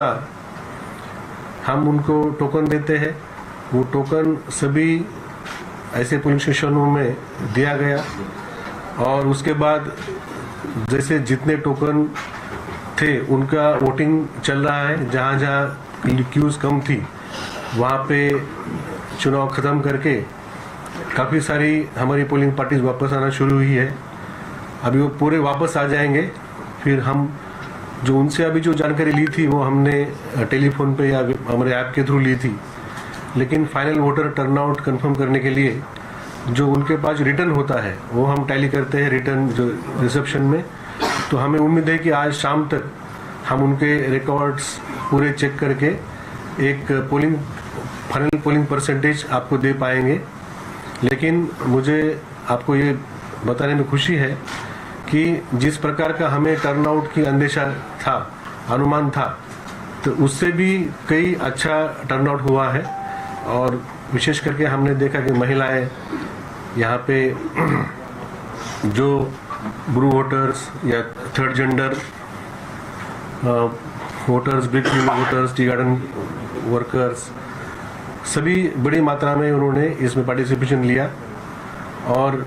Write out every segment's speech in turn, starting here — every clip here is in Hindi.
हम उनको टोकन देते हैं। वो टोकन सभी ऐसे पोलिंग स्टेशनों में दिया गया और उसके बाद जैसे जितने टोकन थे उनका वोटिंग चल रहा है। जहाँ जहाँ क्यूज कम थी वहाँ पे चुनाव ख़त्म करके काफ़ी सारी हमारी पोलिंग पार्टीज वापस आना शुरू हुई है। अभी वो पूरे वापस आ जाएंगे। फिर हम जो उनसे अभी जो जानकारी ली थी वो हमने टेलीफोन पे या हमारे ऐप के थ्रू ली थी, लेकिन फाइनल वोटर टर्नआउट कंफर्म करने के लिए जो उनके पास रिटर्न होता है वो हम टैली करते हैं रिटर्न जो रिसेप्शन में। तो हमें उम्मीद है कि आज शाम तक हम उनके रिकॉर्ड्स पूरे चेक करके एक फाइनल पोलिंग परसेंटेज आपको दे पाएंगे। लेकिन मुझे आपको ये बताने में खुशी है कि जिस प्रकार का हमें टर्नआउट की अंदेशा था, अनुमान था, तो उससे भी कई अच्छा टर्नआउट हुआ है। और विशेष करके हमने देखा कि महिलाएं यहाँ पे जो ब्रू वोटर्स या third gender voters, brick voters, tea garden workers, सभी बड़ी मात्रा में उन्होंने इसमें पार्टिसिपेशन लिया। और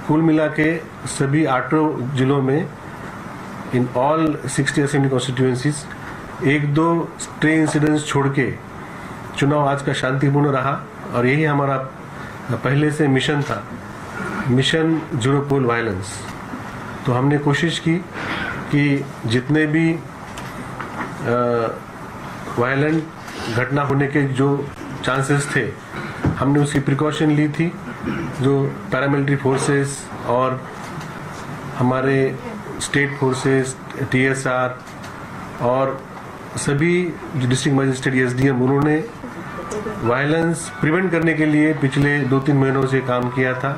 कुल मिला के सभी 8 जिलों में in all 60 assembly constituencies 1-2 stray incidents छोड़ के चुनाव आज का शांतिपूर्ण रहा। और यही हमारा पहले से मिशन था, मिशन जीरो पोल वायलेंस। तो हमने कोशिश की कि जितने भी वायलेंट घटना होने के जो चांसेस थे हमने उसकी प्रिकॉशन ली थी। जो पैरामिलिट्री फोर्सेस और हमारे स्टेट फोर्सेस, टीएसआर और सभी जो डिस्ट्रिक्ट मजिस्ट्रेट, एसडीएम, उन्होंने वायलेंस प्रिवेंट करने के लिए पिछले 2-3 महीनों से काम किया था।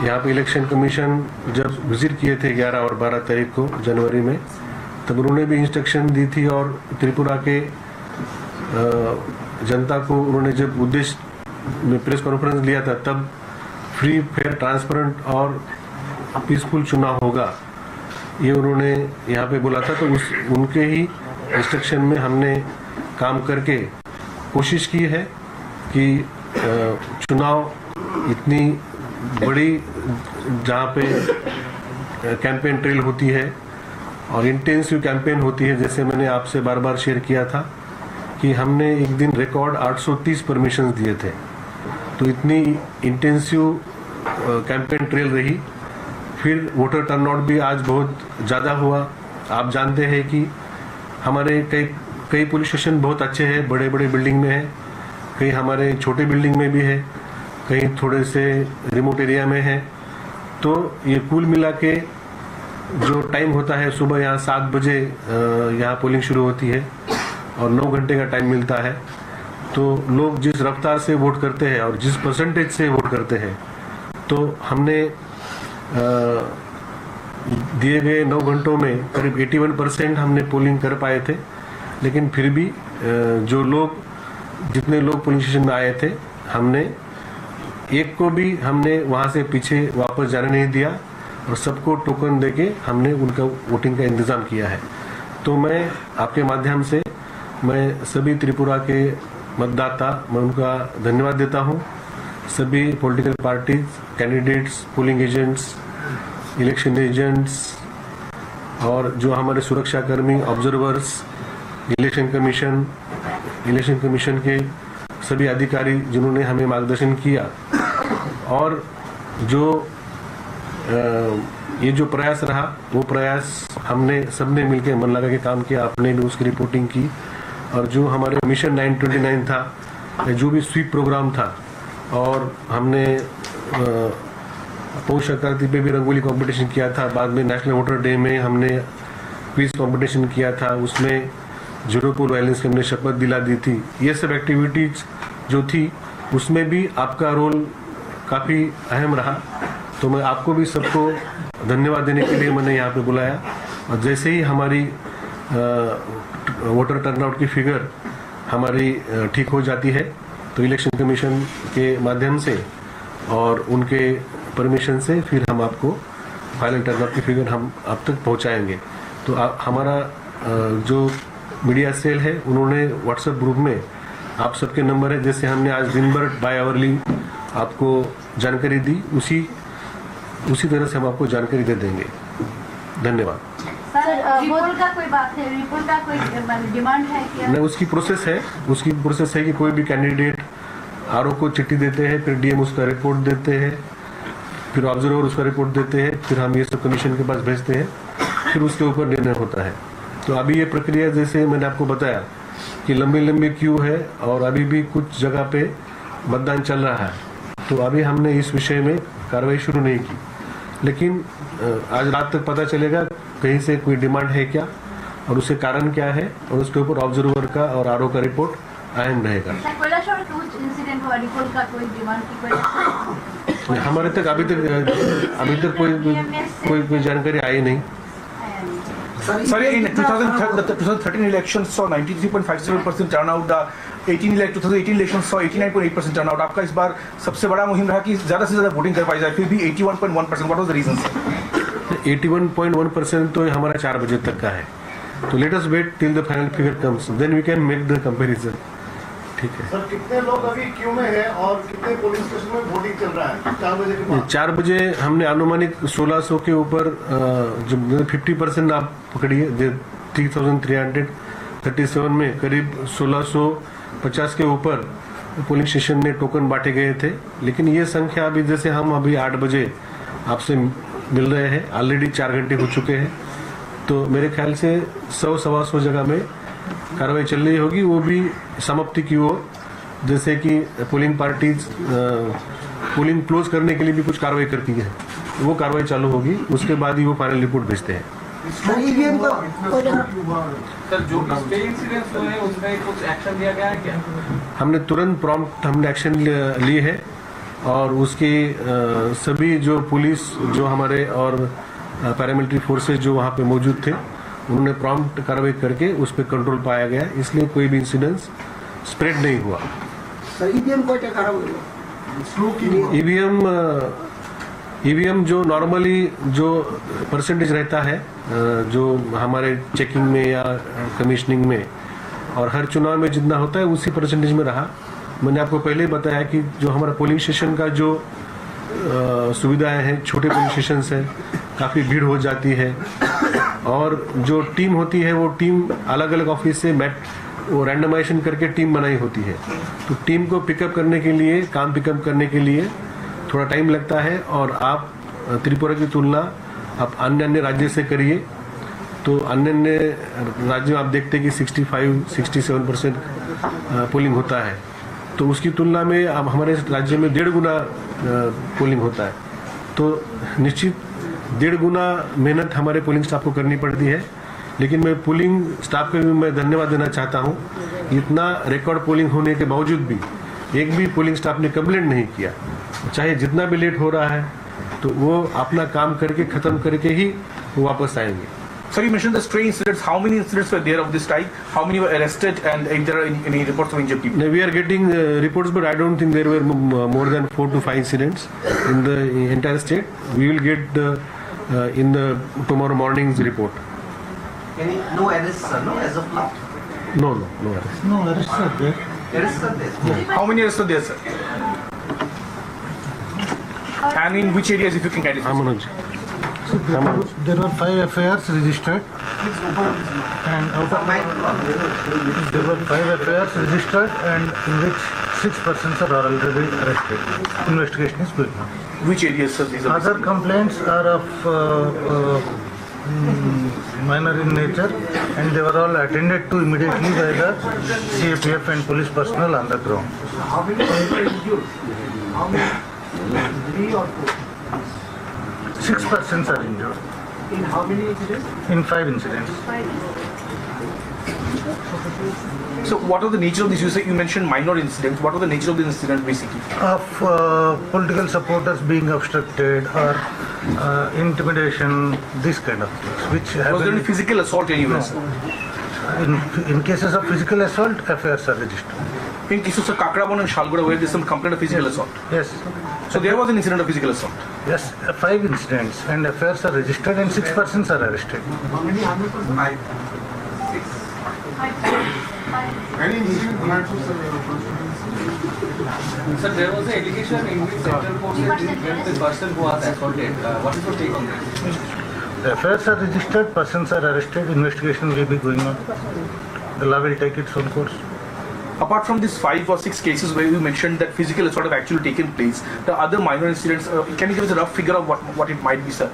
यहाँ पे इलेक्शन कमीशन जब विजिट किए थे 11 और 12 तारीख को जनवरी में, तब उन्होंने भी इंस्ट्रक्शन दी थी। और त्रिपुरा के जनता को उन्होंने जब उद्देश्य में प्रेस कॉन्फ्रेंस लिया था तब फ्री, फेयर, ट्रांसपेरेंट और पीसफुल चुनाव होगा, ये उन्होंने यहाँ पे बोला था। तो उनके ही इंस्ट्रक्शन में हमने काम करके कोशिश की है कि चुनाव इतनी बड़ी जहाँ पे कैंपेन ट्रेल होती है और इंटेंसिव कैंपेन होती है, जैसे मैंने आपसे बार बार शेयर किया था कि हमने एक दिन रिकॉर्ड 830 परमिशंस दिए थे। तो इतनी इंटेंसिव कैंपेन ट्रेल रही। फिर वोटर टर्नआउट भी आज बहुत ज़्यादा हुआ। आप जानते हैं कि हमारे कई पुलिस स्टेशन बहुत अच्छे हैं, बड़े बड़े बिल्डिंग में हैं, कई हमारे छोटे बिल्डिंग में भी है, कहीं थोड़े से रिमोट एरिया में है। तो ये कुल मिला के जो टाइम होता है, सुबह यहाँ 7 बजे यहाँ पोलिंग शुरू होती है और 9 घंटे का टाइम मिलता है। तो लोग जिस रफ्तार से वोट करते हैं और जिस परसेंटेज से वोट करते हैं, तो हमने दिए गए 9 घंटों में करीब 81% हमने पोलिंग कर पाए थे। लेकिन फिर भी जितने लोग पोलिंग स्टेशन में आए थे, हमने एक को भी हमने वहाँ से पीछे वापस जाने नहीं दिया और सबको टोकन देके हमने उनका वोटिंग का इंतज़ाम किया है। तो मैं आपके माध्यम से मैं सभी त्रिपुरा के मतदाता, मैं उनका धन्यवाद देता हूँ। सभी political parties, candidates, polling agents, election agents और जो हमारे सुरक्षाकर्मी, ऑब्जर्वर्स, इलेक्शन कमीशन के सभी अधिकारी जिन्होंने हमें मार्गदर्शन किया। और जो ये जो प्रयास रहा वो प्रयास हमने सबने मिलकर मन लगा के काम किया। आपने भी उसकी रिपोर्टिंग की। और जो हमारे मिशन 929 था, जो भी स्वीप प्रोग्राम था, और हमने पौष संक्रांति पे भी रंगोली कंपटीशन किया था। बाद में नेशनल वोटर डे में हमने क्विज कंपटीशन किया था, उसमें जीरो पोल वायलेंस की हमने शपथ दिला दी थी। ये सब एक्टिविटीज जो थी उसमें भी आपका रोल काफ़ी अहम रहा। तो मैं आपको भी सबको धन्यवाद देने के लिए मैंने यहाँ पे बुलाया। और जैसे ही हमारी वोटर टर्नआउट की फिगर हमारी ठीक हो जाती है तो इलेक्शन कमीशन के माध्यम से और उनके परमिशन से फिर हम आपको फाइनल टर्नआउट की फिगर हम आप तक पहुँचाएंगे। तो हमारा जो मीडिया सेल है, उन्होंने व्हाट्सएप ग्रुप में आप सबके नंबर है, जैसे हमने आज दिन भर बाय आवरली आपको जानकारी दी, उसी तरह से हम आपको जानकारी दे देंगे। धन्यवाद। सर, रिपोर्ट का कोई बात है, रिपोर्ट का कोई डिमांड है क्या? नहीं, उसकी प्रोसेस है कि कोई भी कैंडिडेट आरओ को चिट्ठी देते हैं, फिर डीएम उसका रिपोर्ट देते हैं, फिर ऑब्जर्वर उसका रिपोर्ट देते हैं, फिर हम ये सब कमीशन के पास भेजते हैं, फिर उसके ऊपर निर्णय होता है। तो अभी ये प्रक्रिया जैसे मैंने आपको बताया कि लंबी क्यू है और अभी भी कुछ जगह पे मतदान चल रहा है, तो अभी हमने इस विषय में कार्रवाई शुरू नहीं की, लेकिन आज रात तक पता चलेगा कहीं से कोई डिमांड है क्या और उसके कारण क्या है, और उसके ऊपर ऑब्जर्वर का और आरओ का रिपोर्ट अहम रहेगा। इंसिडेंट हुआ, रिपोर्ट का कोई डिमांड की कोई हमारे तक अभी तक कोई जानकारी आई नहीं। Sorry, in 2013 elections saw 93.57% turnout. The 2018 elections saw 89.8% turnout. आपका इस बार सबसे बड़ा मुहिम रहा कि ज़्यादा से ज़्यादा वोटिंग कर पाई जाए, फिर भी 81.1%. What was the reason? 81.1% तो हमारा 4 बजे तक का है, तो let us wait till the final figure comes, then we can make the comparison. ठीक है सर, कितने लोग अभी क्यू में हैं और कितने पोलिंग स्टेशन में वोटिंग चल रहा है 4 बजे के बाद? 4 बजे हमने अनुमानित 1600 के ऊपर जो 50% आप पकड़िए, 3337 में करीब 1650 के ऊपर पोलिंग स्टेशन में टोकन बांटे गए थे, लेकिन ये संख्या अभी जैसे हम अभी 8 बजे आपसे मिल रहे हैं, ऑलरेडी 4 घंटे हो चुके हैं, तो मेरे ख्याल से 100-125 जगह में कार्रवाई चल रही होगी, वो भी समाप्ति की ओर, जैसे कि पोलिंग पार्टीज पोलिंग क्लोज करने के लिए भी कुछ कार्रवाई करती है, वो कार्रवाई चालू होगी, उसके बाद ही वो फाइनल रिपोर्ट भेजते हैं। सर, जो इंसिडेंट्स हुए हैं उसमें कुछ एक्शन लिया गया है क्या? हमने तुरंत प्रॉम्प्ट एक्शन लिए है, और उसकी सभी जो पुलिस जो हमारे और पैरामिलिट्री फोर्सेज जो वहाँ पे मौजूद थे, उन्होंने प्रॉम्प्ट कार्रवाई करके उस पर कंट्रोल पाया गया, इसलिए कोई भी इंसिडेंस स्प्रेड नहीं हुआ। ईवीएम जो नॉर्मली जो परसेंटेज रहता है जो हमारे चेकिंग में या कमीशनिंग में और हर चुनाव में जितना होता है उसी परसेंटेज में रहा। मैंने आपको पहले ही बताया कि जो हमारा पोलिंग स्टेशन का जो सुविधाएं हैं, छोटे पोलिंग स्टेशन है, काफ़ी भीड़ हो जाती है, और जो टीम होती है वो टीम अलग अलग ऑफिस से वो रैंडमाइजेशन करके टीम बनाई होती है, तो टीम को पिकअप करने के लिए थोड़ा टाइम लगता है, और आप त्रिपुरा की तुलना आप अन्य राज्य से करिए, तो अन्य राज्य में आप देखते हैं कि 65-67% पोलिंग होता है, तो उसकी तुलना में अब हमारे राज्य में 1.5 गुना पोलिंग होता है, तो निश्चित 1.5 गुना मेहनत हमारे पोलिंग स्टाफ को करनी पड़ती है। लेकिन मैं पोलिंग स्टाफ को भी मैं धन्यवाद देना चाहता हूँ, इतना रिकॉर्ड पोलिंग होने के बावजूद भी एक भी पोलिंग स्टाफ ने कंप्लेंट नहीं किया, चाहे जितना भी लेट हो रहा है तो वो अपना काम करके ख़त्म करके ही वो वापस आएंगे। Sir, you mentioned the stray incidents. How many incidents were there of this type? How many were arrested, and if there are any reports of injured people? No, we are getting reports, but I don't think there were more than 4 to 5 incidents in the entire state. We will get in the tomorrow morning's report. No arrests, sir, no, as of now? No arrests. No arrests are there. Arrests are there? Yes. How many arrests are there, sir? And in which areas, if you can guide us? There were 5 FIRs registered, and out of there were 5 FIRs registered, and in which 6 persons are already arrested. Investigation is going on. Which areas, sir? These are Other complaints are of minor in nature, and they were all attended to immediately by the CAPF and police personnel on the ground. How many people are injured? How many? 3 or 4? 6 persons are injured In how many incidents? in 5 incidents. So, what are the nature of these? You mentioned minor incidents. What are the nature of these incidents, basically? Of political supporters being obstructed or intimidation, this kind of things, which Was there any happen physical assault anywhere, sir? in cases of physical assault. FIRs are registered. In cases of Kakrabon and Shalgura, where there's some complaint of physical assault. Yes, So, there was an incident of physical assault. yes, 5 incidents, and FIRs are registered, and 6 persons are arrested. How many persons? 5. 6. Sir, there was an allegation in which Central Court said didn't get the person who was assaulted. What is your take on this? The affairs are registered, persons are arrested, investigation will be going on. The law will take its own course. Apart from these 5 or 6 cases where you mentioned that physical assault have actually taken place, the other minor incidents, can you give us a rough figure of what it might be, sir?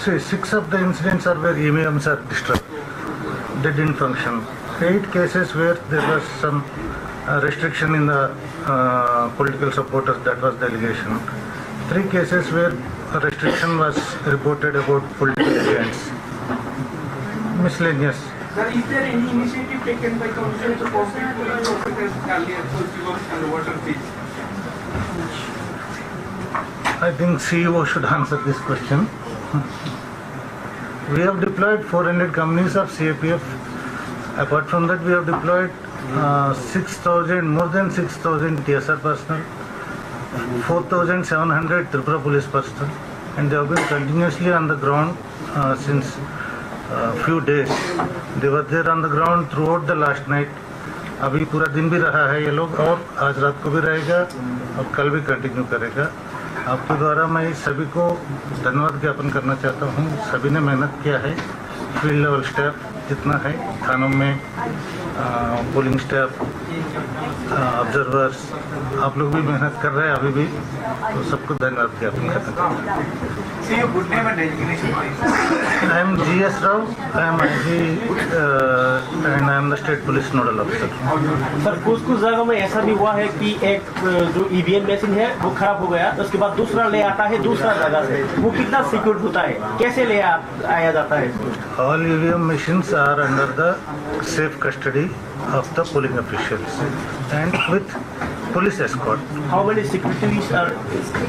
Say 6 of the incidents are where EVMs are disturbed. They didn't function. 8 cases where there was some restriction in the political supporters, that was the allegation. 3 cases where a restriction was reported about political agents. Miscellaneous. Sir, is there any initiative taken by Commission to cooperate police officers earlier so you and water fees? I think CEO should answer this question. We have deployed 400 companies of CAPF. Apart from that, we have deployed 6,000, more than 6,000 TSR personnel, 4,700 Tripura police personnel, and they have been continuously on the ground since few days. They were there on the ground throughout the last night. अभी पूरा दिन भी रहा है ये लोग और आज रात को भी रहेगा और कल भी कंटिन्यू करेगा। आपके द्वारा मैं सभी को धन्यवाद ज्ञापन करना चाहता हूँ। सभी ने मेहनत किया है। फील्ड लेवल स्टाफ जितना है, थानों में पोलिंग स्टाफ, ऑब्जर्वर्स, आप लोग भी मेहनत कर रहे हैं अभी भी, तो सबको धन्यवाद ज्ञापन करना चाहता हूँ। See your good name and designation, please. I am GS Rao, I am IG and I am the State Police Nodal Officer. Sir कुछ जगह में ऐसा भी हुआ है कि एक जो ईवीएम मशीन है वो खराब हो गया, उसके बाद दूसरा ले आता है दूसरा जगह से, वो कितना सिक्योर होता है, कैसे ले आया जाता है? All EVM machines are under the safe custody of the polling officials and with police escort. How many securities are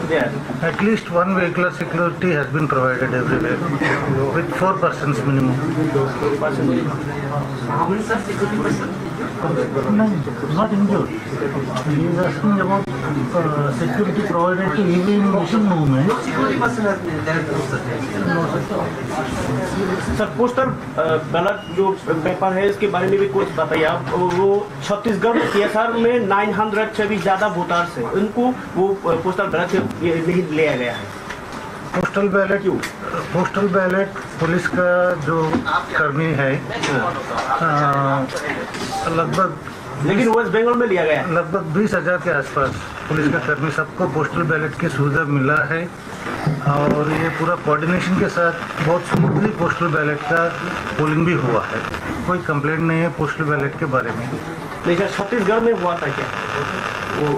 there? At least one vehicular security has been provided everywhere with 4 persons minimum. How many security persons? No, not injured. He is asking about security provided to EVM machine movement. Security personnel there. Sir postal ballot जो पेपर है इसके बारे में भी कुछ बताइए आप। वो छत्तीसगढ़ में TSR में 900 से भी ज़्यादा वोटर्स है, उनको वो पोस्टल बैलेट से नहीं लिया गया है। पोस्टल बैलेट क्यों? पोस्टल बैलेट पुलिस का जो कर्मी है लगभग, लेकिन वेस्ट बंगाल में लिया गया लगभग 20,000 के आसपास पुलिस का कर्मी सबको पोस्टल बैलेट की सुविधा मिला है और ये पूरा कोऑर्डिनेशन के साथ बहुत स्मूथली पोस्टल बैलेट का पोलिंग भी हुआ है। कोई कंप्लेंट नहीं है पोस्टल बैलेट के बारे में। लेकिन छत्तीसगढ़ में हुआ था क्या वो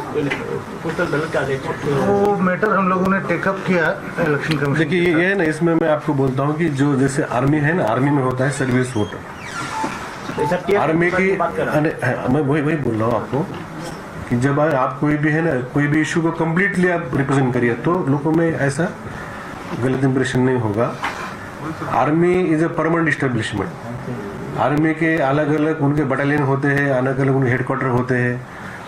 पोस्टल बैलेट का? वो मैटर हम लोगों ने टेकअप किया इलेक्शन कमीशन। देखिए ये है ना, इसमें मैं आपको बोलता हूँ कि जो जैसे आर्मी है ना, आर्मी में होता है सर्विस वोटर। आर्मी की मैं वही बोल रहा हूँ आपको कि जब आप कोई भी है ना, कोई भी इशू को कम्प्लीटली आप रिप्रेजेंट करिए तो लोगों में ऐसा गलत इंप्रेशन नहीं होगा। Army is a permanent establishment. Army के अलग अलग उनके बटालियन होते हैं, अलग अलग उनके हेडक्वार्टर होते हैं,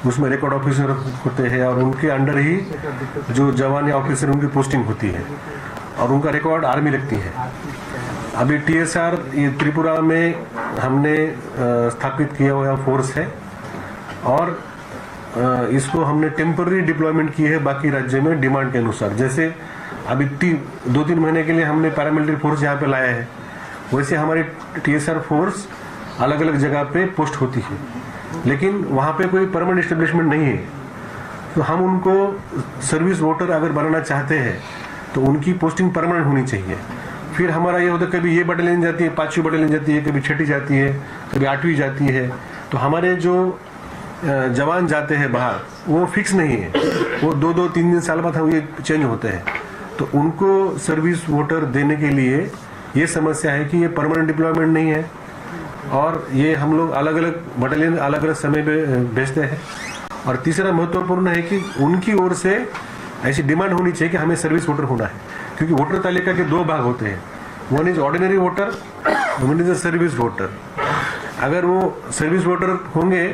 उसमें रिकॉर्ड ऑफिसर होते हैं और उनके अंडर ही जो जवान या ऑफिसर उनकी पोस्टिंग होती है और उनका रिकॉर्ड आर्मी रखती है। अभी TSR ये त्रिपुरा में हमने स्थापित किया हुआ फोर्स है और इसको हमने टेम्पररी डिप्लॉयमेंट की है बाकी राज्य में डिमांड के अनुसार। जैसे अभी 2-3 महीने के लिए हमने पैरामिलिट्री फोर्स यहाँ पे लाया है, वैसे हमारी TSR फोर्स अलग अलग जगह पे पोस्ट होती है, लेकिन वहाँ पे कोई परमानेंट एस्टेब्लिशमेंट नहीं है। तो हम उनको सर्विस वोटर अगर बनाना चाहते हैं तो उनकी पोस्टिंग परमानेंट होनी चाहिए। फिर हमारा ये होता है कभी ये बटालियन जाती है, 5वीं बटालियन जाती है, कभी 6ठी जाती है, कभी 8वीं जाती है। तो हमारे जो जवान जाते हैं बाहर वो फिक्स नहीं है, वो 2-3 साल बाद ये चेंज होते हैं। तो उनको सर्विस वोटर देने के लिए ये समस्या है कि ये परमानेंट डिप्लॉयमेंट नहीं है और ये हम लोग अलग अलग बटालियन अलग अलग समय पे भेजते हैं। और तीसरा महत्वपूर्ण है कि उनकी ओर से ऐसी डिमांड होनी चाहिए कि हमें सर्विस वोटर होना है, क्योंकि वोटर तालिका के 2 भाग होते हैं, one is ordinary voter, one is a service voter. अगर वो सर्विस वोटर होंगे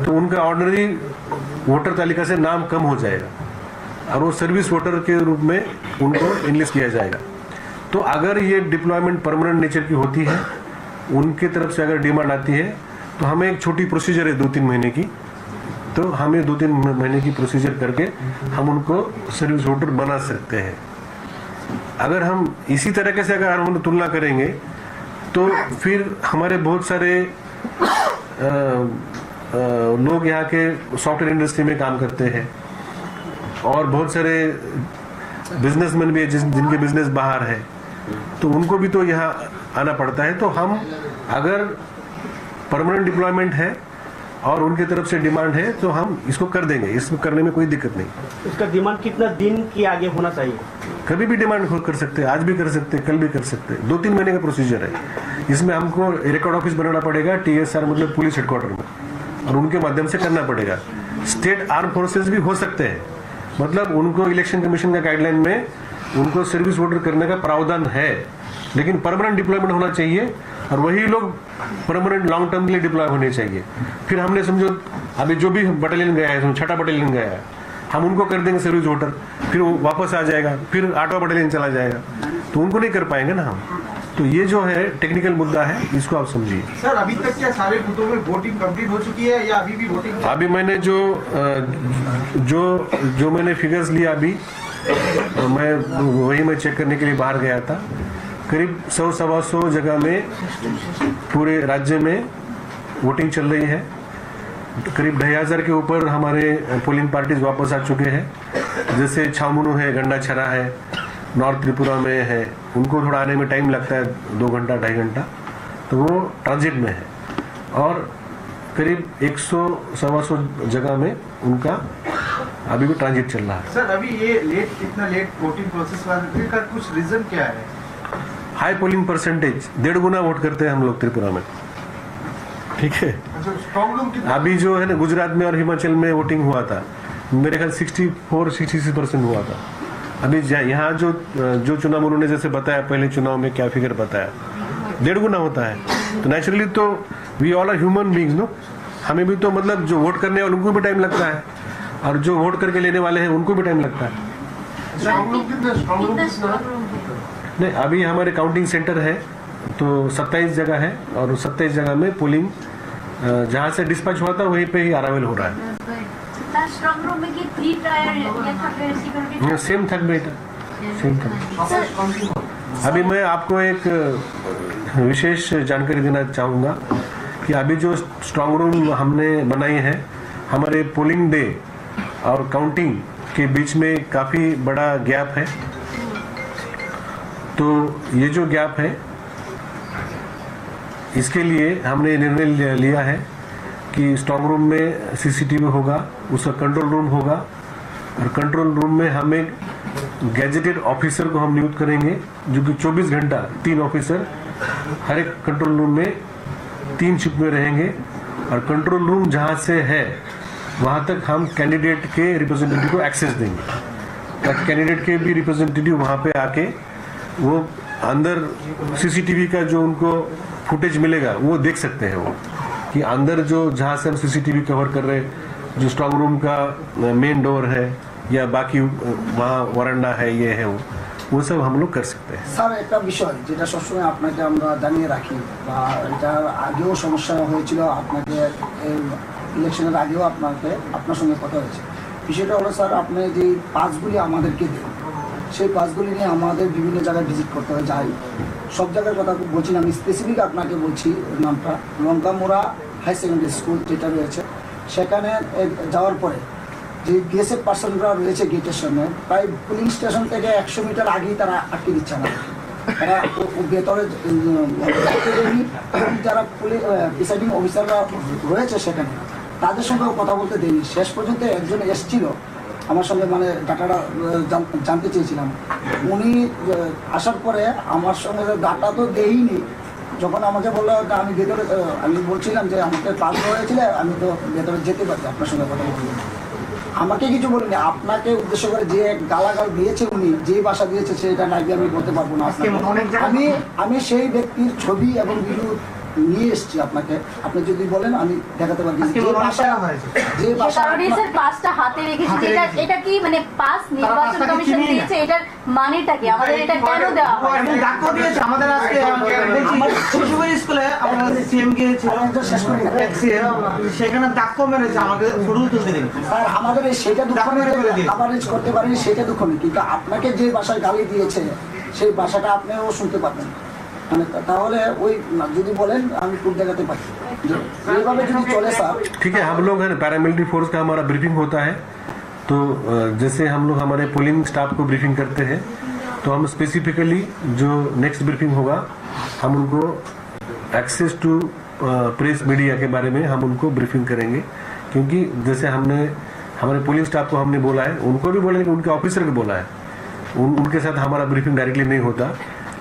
तो उनका ऑर्डिनरी वोटर तालिका से नाम कम हो जाएगा और वो सर्विस वोटर के रूप में उनको इनलिस्ट किया जाएगा। तो अगर ये डिप्लॉयमेंट परमानेंट नेचर की होती है उनके तरफ से अगर डिमांड आती है तो हमें एक छोटी प्रोसीजर है 2-3 महीने की, तो हमें 2-3 महीने की प्रोसीजर करके हम उनको सर्विस वोटर बना सकते हैं। अगर हम इसी तरीके से अगर हम तुलना करेंगे तो फिर हमारे बहुत सारे लोग यहाँ के सॉफ्टवेयर इंडस्ट्री में काम करते हैं और बहुत सारे बिजनेसमैन भी है जिनके बिजनेस बाहर है, तो उनको भी तो यहाँ आना पड़ता है। तो हम अगर परमानेंट डिप्लॉयमेंट है और उनके तरफ से डिमांड है तो हम इसको कर देंगे, इसमें करने में कोई दिक्कत नहीं। इसका डिमांड कितना दिन के आगे होना चाहिए? कभी भी डिमांड कर सकते हैं, आज भी कर सकते हैं, कल भी कर सकते हैं। 2-3 महीने का प्रोसीजर है। इसमें हमको रिकॉर्ड ऑफिस बनाना पड़ेगा TSR मतलब पुलिस हेडक्वार्टर में, और उनके माध्यम से करना पड़ेगा। स्टेट आर्म फोर्सेस भी हो सकते हैं, मतलब उनको इलेक्शन कमीशन का गाइडलाइन में उनको सर्विस वोटर करने का प्रावधान है, लेकिन परमानेंट डिप्लॉयमेंट होना चाहिए और वही लोग परमानेंट लॉन्ग टर्म के लिए डिप्लॉय होने चाहिए। फिर हमने समझो अभी जो भी बटालियन गया है, 6ठा बटालियन गया है, हम उनको कर देंगे सर्विस वोटर, फिर वो वापस आ जाएगा, फिर 8वां बटालियन चला जाएगा, तो उनको नहीं कर पाएंगे ना हम। तो ये जो है टेक्निकल मुद्दा है, इसको आप समझिए। सर अभी तक क्या सारे बूथों में वोटिंग कंप्लीट हो चुकी है या अभी भी वोटिंग? अभी मैंने जो मैंने फिगर्स लिया अभी, मैं चेक करने के लिए बाहर गया था। करीब 100-125 जगह में पूरे राज्य में वोटिंग चल रही है। करीब 2500 के ऊपर हमारे पोलिंग पार्टीज वापस आ चुके हैं। जैसे छामुनु है, गंडाछरा है, नॉर्थ त्रिपुरा में है, उनको थोड़ा आने में टाइम लगता है 2 घंटा 2.5 घंटा, तो वो ट्रांजिट में है। और करीब 100-125 जगह में उनका अभी भी ट्रांजिट चल रहा है। सर अभी ये इतना लेट वोटिंग प्रोसेस का कुछ रीजन क्या है? हाई पोलिंग परसेंटेज, 1.5 गुना वोट करते हैं हम लोग त्रिपुरा में, ठीक है। स्ट्रॉन्ग रूम कितना? अभी जो है ना गुजरात में और हिमाचल में वोटिंग हुआ था, मेरे ख्याल 64-66% हुआ था। अभी यहाँ जो चुनाव उन्होंने जैसे बताया, पहले चुनाव में क्या फिगर बताया, 1.5 गुना होता है। तो नेचुरली तो we all are human beings no, हमें भी तो मतलब जो वोट करने वाले उनको भी टाइम लगता है और जो वोट करके लेने वाले हैं उनको भी टाइम लगता है। नहीं, अभी हमारे काउंटिंग सेंटर है तो 27 जगह है और 27 जगह में पोलिंग जहाँ से डिस्पैच हुआ था वहीं पे ही अराइवल हो रहा है। स्ट्रॉन्ग रूम में की 3 टायर या थर्ड सिक्योरिटी सेम थक बेटा, सेम थक। अभी मैं आपको एक विशेष जानकारी देना चाहूँगा कि अभी जो स्ट्रॉन्ग रूम हमने बनाई है, हमारे पोलिंग डे और काउंटिंग के बीच में काफ़ी बड़ा गैप है। तो ये जो गैप है, इसके लिए हमने निर्णय लिया है कि स्ट्रॉन्ग रूम में CCTV होगा, उसका कंट्रोल रूम होगा, और कंट्रोल रूम में हम एक गैजेटेड ऑफिसर को हम नियुक्त करेंगे जो कि 24 घंटा 3 ऑफिसर हर एक कंट्रोल रूम में 3 शिफ्ट में रहेंगे। और कंट्रोल रूम जहाँ से है वहाँ तक हम कैंडिडेट के रिप्रेजेंटेटिव को एक्सेस देंगे, ताकि कैंडिडेट के भी रिप्रेजेंटेटिव वहाँ पे आके वो अंदर CCTV का जो उनको फुटेज मिलेगा वो देख सकते हैं, वो कि अंदर जो जहाँ से हम CCTV कवर कर रहे हैं, जो स्ट्रॉन्ग रूम का मेन डोर है या बाकी वहाँ वरांडा है, ये है, वो सब हम लोग कर सकते हैं। স্যার একটা বিষয় যেটা সবসময় আপনাকে আমরা জানিয়ে রাখি, বা এটা আগেও সমস্যা হয়েছিল, আপনাকে ইলেকশনের আগেও আপনার সঙ্গে কথা হয়েছে। বিষয়টা হলো স্যার, আপনি যে পাসগুলি আমাদেরকে দেন, সেই পাসগুলি নিয়ে আমাদের বিভিন্ন জায়গায় ভিজিট করতে হয়, যাই সব জায়গার কথা বলছি না, আমি স্পেসিফিক আপনাকে বলছি নামটা, লঙ্কামোড়া হাই সেকেন্ডারি স্কুল যেটা রয়েছে, সেখানে যাওয়ার পরে যে বিএসএফ পার্সনরা রয়েছে গেটের সামনে, প্রায় পুলিং স্টেশন থেকে 100 মিটার আগেই তারা আটকে দিচ্ছে আমাদের। তারা ভেতরে যারা প্রিসাইডিং অফিসাররা রয়েছে সেখানে, তাদের সঙ্গেও কথা বলতে দেয়নি। শেষ পর্যন্ত একজন এসেছিল আমার সঙ্গে, মানে ডাটাটা জানতে চেয়েছিলাম, উনি আসার পরে আমার সঙ্গে ডাটা তো দেইনি, যখন আমাকে বললো আমি ভেতরে, আমি বলছিলাম যে আমাকে পাস হয়েছিল, আমি তো ভেতরে যেতে পারি আপনার সঙ্গে কথা বলতে, আমাকে কিছু বলিনি। আপনাকে উদ্দেশ্য করে যে গালাগাল দিয়েছে উনি, যে ভাষা দিয়েছে সেটা নাকি আমি বলতে পারবো না। আমি সেই ব্যক্তির ছবি এবং ভিডিও নিয়ে এসেছি আপনাকে, আপনি যদি বলেন আমি দেখাতে পারি যে বাসা কারণে স্যার পাসটা হাতে রেখেছি, এটা কি মানে পাস নির্বাচন কমিশন দিয়েছে, এটার মানেটা কি, আমাদের এটা কেন দেওয়া হয়? ডাকও দিয়েছে আমাদের আজকে শিশুপুর স্কুলে আমরা সিএম গিয়েছিল সেখানে ডাকও মেরেছে আমাকে ফটো তুলতে দিন। স্যার আমাদের সেটা দুঃখ নেই, কাভারেজ করতে পারিনি সেটা দুঃখ নেই, কিন্তু আপনাকে যে ভাষায় গালি দিয়েছে সেই ভাষাটা আপনিও শুনতে পাবেন, মানে তাহলে ওই যদি বলেন আমি প্রুফ দেখাতে পারি এইভাবে যদি চলে স্যার। ठीक है, हम लोग है पैरामिलिट्री फोर्स का हमारा ब्रीफिंग होता है, तो जैसे हम लोग हमारे पोलिंग स्टाफ को ब्रीफिंग करते हैं, तो हम स्पेसिफिकली जो नेक्स्ट ब्रीफिंग होगा हम उनको एक्सेस टू प्रेस मीडिया के बारे में हम उनको ब्रीफिंग करेंगे, क्योंकि जैसे हमने हमारे पोलिंग स्टाफ को हमने बोला है, उनको भी बोलेंगे, उनके ऑफिसर को बोला है, उनके साथ हमारा ब्रीफिंग डायरेक्टली नहीं होता,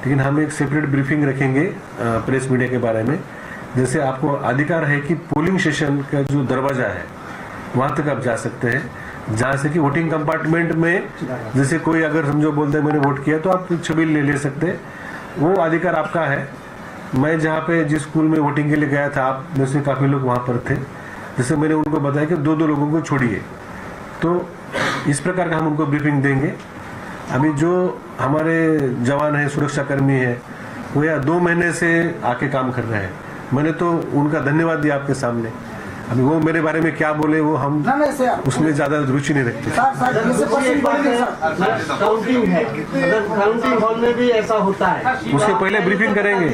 लेकिन हम एक सेपरेट ब्रीफिंग रखेंगे प्रेस मीडिया के बारे में। जैसे आपको अधिकार है कि पोलिंग स्टेशन का जो दरवाज़ा है वहाँ तक आप जा सकते हैं, जहाँ से कि वोटिंग कंपार्टमेंट में जैसे कोई अगर समझो बोलते हैं मैंने वोट किया तो आप छबील ले सकते हैं, वो अधिकार आपका है। मैं जहाँ पे जिस स्कूल में वोटिंग के लिए गया था, आप में से काफ़ी लोग वहाँ पर थे, जैसे मैंने उनको बताया कि दो लोगों को छोड़िए, तो इस प्रकार का हम उनको ब्रीफिंग देंगे। अभी जो हमारे जवान हैं, सुरक्षाकर्मी हैं, वो या 2 महीने से आके काम कर रहे हैं, मैंने तो उनका धन्यवाद दिया आपके सामने। अभी वो मेरे बारे में क्या बोले वो हम उसमें ज़्यादा रुचि नहीं रखते। काउंटिंग है, काउंटिंग हॉल में भी ऐसा होता है, उसके पहले ब्रीफिंग करेंगे,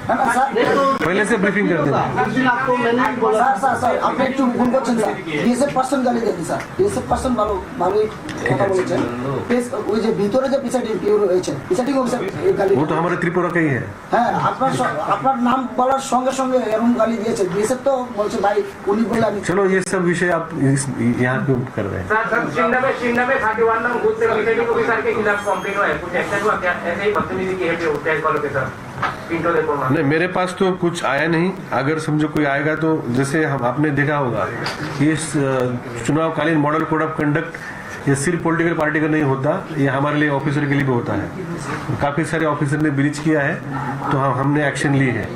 पहले से ब्रीफिंग कर देंगे। आपको मैंने बोला স্যার আপনি একটু ভুল করছেন স্যার, বিএসএফ পার্সন গালি দেন স্যার, বিএসএফ পার্সন ভালোই কথা বলেছেন, ওই যে ভিতরে যে প্রিসাইডিং রয়েছে প্রিসাইডিং অফিসার গালি, वो तो हमारे त्रिपुरा का ही है। হ্যাঁ আপনার নাম বলার সঙ্গে সঙ্গে এরকম গালি দিয়েছে, বিএসএফ তো বলছে ভাই উনি বললে আমি। चलो ये सब विषय आप यहाँ क्यों कर रहे हैं? सर शिंदा में 31 नंबर बूथ से प्रिसाइडिंग ऑफिसर के खिलाफ कंप्लेंट हुआ है, कुछ एक्शन हुआ क्या? ऐसे ही बदतमीजी की है टैग वालों के साथ पिंटो देखो नहीं, मेरे पास तो कुछ आया नहीं, अगर समझो कोई आएगा तो जैसे हम आपने देखा होगा इस चुनावकालीन मॉडल कोड ऑफ कंडक्ट ये सिर्फ पॉलिटिकल पार्टी का नहीं होता, ये हमारे लिए ऑफिसर के लिए भी होता है। काफ़ी सारे ऑफिसर ने ब्रीच किया है तो हमने एक्शन ली है।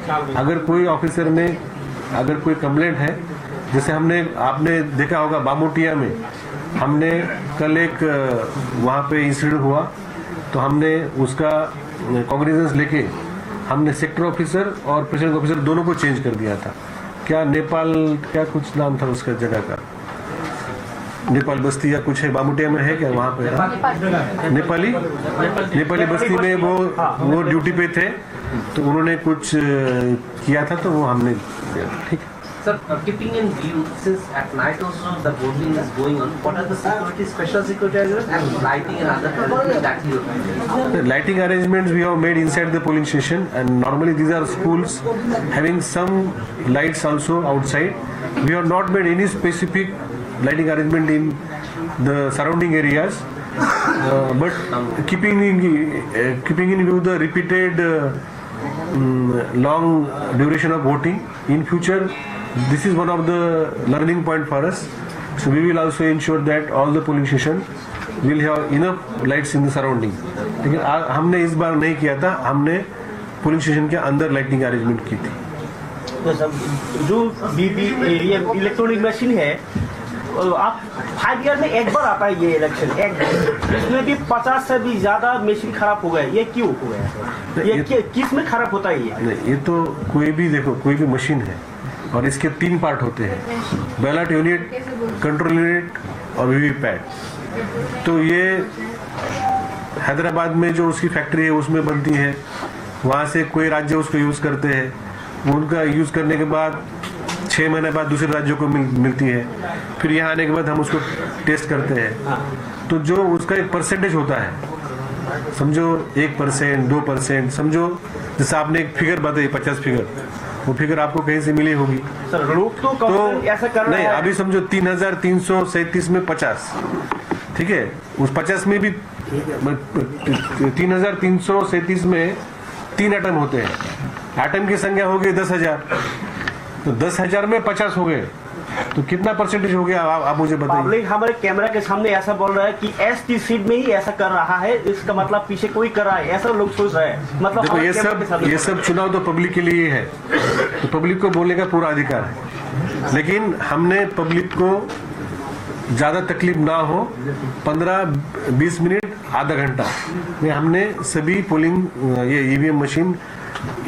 अगर कोई ऑफिसर ने अगर कोई कंप्लेंट है, जैसे हमने आपने देखा होगा बामोटिया में हमने कल एक वहाँ पे इंसिडेंट हुआ, तो हमने उसका कॉग्निजेंस लेके हमने सेक्टर ऑफिसर और प्रेसिडेंट ऑफिसर दोनों को चेंज कर दिया था। क्या नेपाल क्या कुछ नाम था उसका जगह का, नेपाल बस्ती या कुछ है, बामुटिया में है क्या वहाँ पे? नेपाली बस्ती में वो ड्यूटी पे थे, तो उन्होंने कुछ किया था तो वो हमने किया। ठीक है Sir, keeping in view since at night also the voting is going on, what are the security, special security arrangements and lighting and other arrangements that you have? The lighting arrangements we have made inside the polling station, and normally these are schools having some lights also outside. We have not made any specific lighting arrangement in the surrounding areas, but keeping in view the repeated long duration of voting in future, this is one of the learning point for us. So we will also ensure that all the polling station will have enough lights in the surrounding. लेकिन हमने इस बार नहीं किया था, हमने पोलिंग स्टेशन के अंदर लाइटिंग अरेंजमेंट की थी। जो इलेक्ट्रॉनिक मशीन है, आप 5 ईयर में एक बार आता है ये इलेक्शन, एक बार, इसमें भी 50 से भी ज्यादा मशीन खराब हो गया, ये क्यों हो गया? ये किस में खराब होता है ये? नहीं, ये तो कोई भी देखो, कोई भी मशीन है और इसके 3 पार्ट होते हैं, बैलेट यूनिट, कंट्रोल यूनिट और वीवीपैट। तो ये हैदराबाद में जो उसकी फैक्ट्री है उसमें बनती है, वहाँ से कोई राज्य उसको यूज़ करते हैं, उनका यूज़ करने के बाद 6 महीने बाद दूसरे राज्यों को मिलती है, फिर यहाँ आने के बाद हम उसको टेस्ट करते हैं। तो जो उसका एक परसेंटेज होता है, समझो 1%, 2%, समझो जैसे आपने एक फिगर बताई 50 फिगर, वो फिगर आपको कहीं से मिली होगी। सर लोग तो ऐसा कर रहे नहीं, हैं। अभी समझो 3337 में 50, ठीक है, उस 50 में भी 3337 में 3 एटम होते हैं, एटम की संख्या हो गई 10,000, तो 10,000 में 50 हो गए, तो कितना परसेंटेज हो गया आप मुझे बताइए। पब्लिक हमारे कैमरा के सामने ऐसा बोल रहा है कि एसटी सीट में ही ऐसा कर रहा है, इसका मतलब पीछे कोई कर रहा है, ऐसा लोग सोच रहे हैं। मतलब देखो हमारे ये सब चुनाव तो पब्लिक के लिए है, तो पब्लिक को बोलने का पूरा अधिकार है, लेकिन हमने पब्लिक को ज़्यादा तकलीफ ना हो 15-20 मिनट आधा घंटा में हमने सभी पोलिंग ये ईवीएम मशीन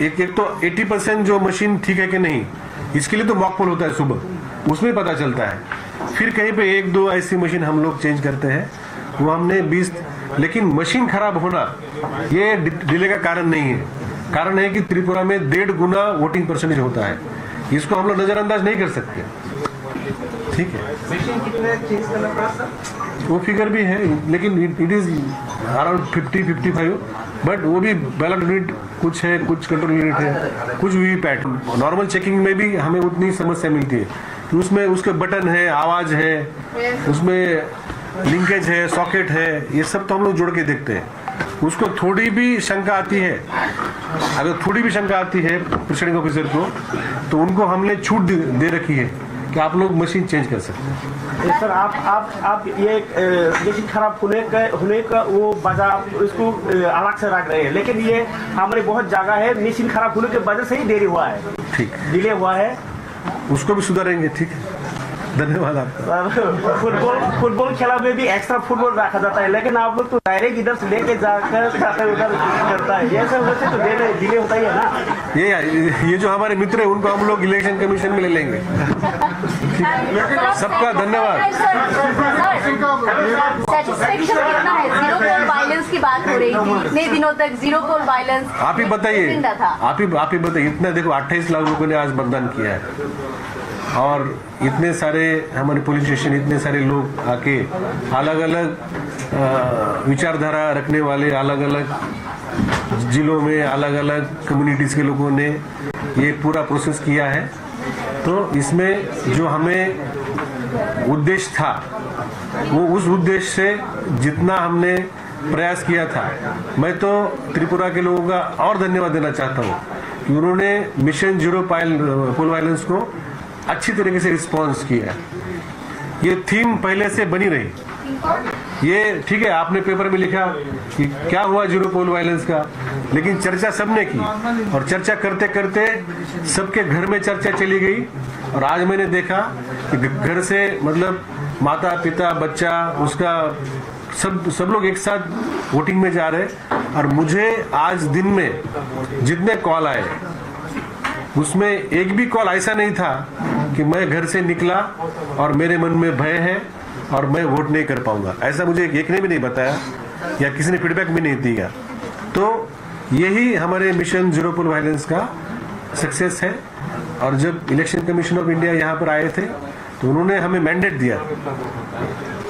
एक तो 80% जो मशीन ठीक है कि नहीं, इसके लिए तो मॉक पोल होता है सुबह, उसमें पता चलता है। फिर कहीं पे 1-2 ऐसी मशीन हम लोग चेंज करते हैं, वो हमने 20, लेकिन मशीन खराब होना ये डिले का कारण नहीं है। कारण है कि त्रिपुरा में 1.5 गुना वोटिंग परसेंटेज होता है, इसको हम लोग नजरअंदाज नहीं कर सकते। ठीक है, मशीन कितने चेंज करना पड़ा सर? वो फिगर भी है, लेकिन इट इज अराउंड 50-55, बट वो भी बैलेट यूनिट कुछ है, कुछ कंट्रोल यूनिट है, कुछ वीवीपैट। नॉर्मल चेकिंग में भी हमें उतनी समस्या मिलती है कि उसमें उसके बटन है, आवाज है, उसमें लिंकेज है, सॉकेट है, ये सब तो हम लोग जोड़ के देखते हैं। उसको थोड़ी भी शंका आती है, अगर थोड़ी भी शंका आती है प्रिसाइडिंग ऑफिसर को, तो उनको हमने छूट दे रखी है कि आप लोग मशीन चेंज कर सकते हैं। सर आप ये मशीन खराब होने का वो वजह इसको अलग से रख रहे हैं, लेकिन ये हमारे बहुत जगह है मशीन खराब होने की वजह से ही देरी हुआ है, ठीक, डिले हुआ है, उसको भी सुधारेंगे। ठीक है, धन्यवाद आपका। फुटबॉल खेला में भी एक्स्ट्रा फुटबॉल रखा जाता है, लेकिन आप लोग तो डायरेक्ट इधर से लेके जाकर उधर करता है, ये सब वैसे तो डिले होता ही है ना। ये जो हमारे मित्र है उनको हम लोग इलेक्शन कमीशन में ले लेंगे। सबका धन्यवाद। सेटिस्फेक्शन कितना है? जीरो पोल वायलेंस की बात हो रही थी, इतने दिनों तक जीरो पोल वायलेंस आप ही बताइए, आप ही बताइए। इतना देखो 28 लाख लोगों ने आज मतदान किया है, और इतने सारे हमारे पुलिस स्टेशन, इतने सारे लोग आके अलग अलग विचारधारा रखने वाले, अलग अलग जिलों में अलग अलग कम्युनिटीज़ के लोगों ने ये पूरा प्रोसेस किया है। तो इसमें जो हमें उद्देश्य था, वो उस उद्देश्य से जितना हमने प्रयास किया था, मैं तो त्रिपुरा के लोगों का और धन्यवाद देना चाहता हूँ कि उन्होंने मिशन जीरो पोल वायलेंस को अच्छी तरीके से रिस्पॉन्स किया। ये थीम पहले से बनी रही, ये ठीक है, आपने पेपर में लिखा कि क्या हुआ जीरो पोल वायलेंस का, लेकिन चर्चा सबने की, और चर्चा करते करते सबके घर में चर्चा चली गई। और आज मैंने देखा कि घर से मतलब माता पिता बच्चा उसका सब लोग एक साथ वोटिंग में जा रहे। और मुझे आज दिन में जितने कॉल आए, उसमें एक भी कॉल ऐसा नहीं था कि मैं घर से निकला और मेरे मन में भय है और मैं वोट नहीं कर पाऊंगा, ऐसा मुझे एक ने भी नहीं बताया या किसी ने फीडबैक भी नहीं दिया। तो यही हमारे मिशन जीरो पोल वायलेंस का सक्सेस है। और जब इलेक्शन कमीशन ऑफ इंडिया यहाँ पर आए थे, तो उन्होंने हमें मैंडेट दिया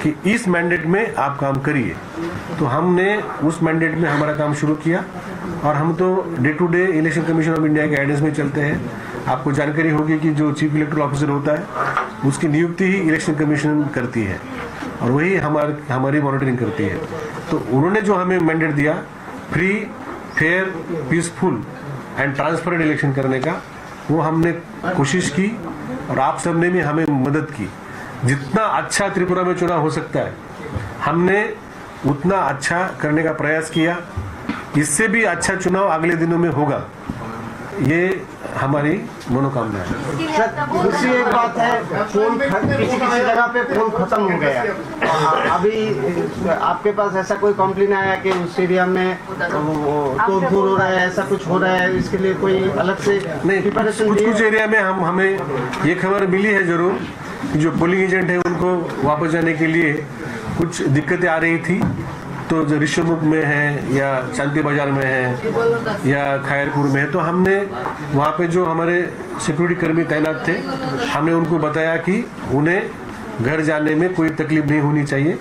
कि इस मैंडेट में आप काम करिए। तो हमने उस मैंडेट में हमारा काम शुरू किया, और हम तो day to day election commission of India के गाइडेंस में चलते हैं। आपको जानकारी होगी कि जो चीफ इलेक्टोरल ऑफिसर होता है, उसकी नियुक्ति ही इलेक्शन कमीशन करती है, और वही हमारी मॉनिटरिंग करती है। तो उन्होंने जो हमें मैंडेट दिया, free, fair, peaceful and transparent election करने का, वो हमने कोशिश की, और आप सब ने भी हमें मदद की। जितना अच्छा त्रिपुरा में चुनाव हो सकता है, हमने उतना अच्छा करने का प्रयास किया। इससे भी अच्छा चुनाव अगले दिनों में होगा, ये हमारी मनोकामना है। दूसरी एक बात है, फोन किसी जगह पे फोन खत्म हो गया। अभी आपके पास ऐसा कोई कंप्लेन आया कि उस एरिया में तोड़फोड़ हो रहा है, ऐसा कुछ हो रहा है, इसके लिए कोई अलग से नहीं? कुछ एरिया में हमें ये खबर मिली है जरूर कि जो पोलिंग एजेंट है उनको वापस जाने के लिए कुछ दिक्कतें आ रही थी। तो जो ऋषिमुख में है या शांति बाजार में है या खैरपुर में है, तो हमने वहाँ पे जो हमारे सिक्योरिटी कर्मी तैनात थे, हमने उनको बताया कि उन्हें घर जाने में कोई तकलीफ नहीं होनी चाहिए।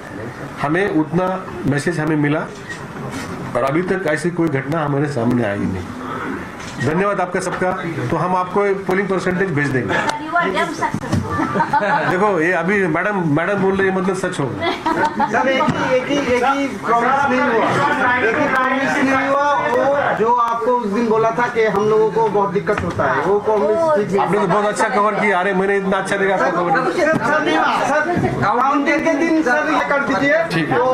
हमें उतना मैसेज हमें मिला, और अभी तक ऐसी कोई घटना हमारे सामने आई नहीं। धन्यवाद आपका सबका। तो हम आपको पोलिंग परसेंटेज भेज देंगे। You are damn successful. देखो ये अभी मैडम बोल रही है, मतलब सच होगा। सर एक ही प्रॉमिस नहीं हुआ वो जो आपको उस दिन बोला था कि हम लोगों को बहुत दिक्कत होता है, वो प्रॉमिस ठीक नहीं। आपने तो बहुत अच्छा कवर किया। अरे मैंने इतना अच्छा देखा आपका कवर। सर काउंटिंग के दिन सर ये कर दीजिए, ठीक है। तो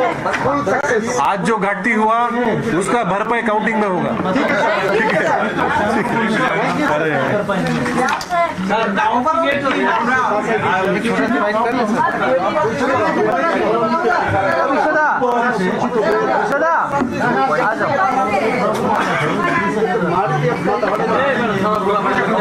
फुल सक्सेस। आज जो घाटी हुआ उसका भरपाई काउंटिंग में होगा। ठीक है। अरे मार के अपना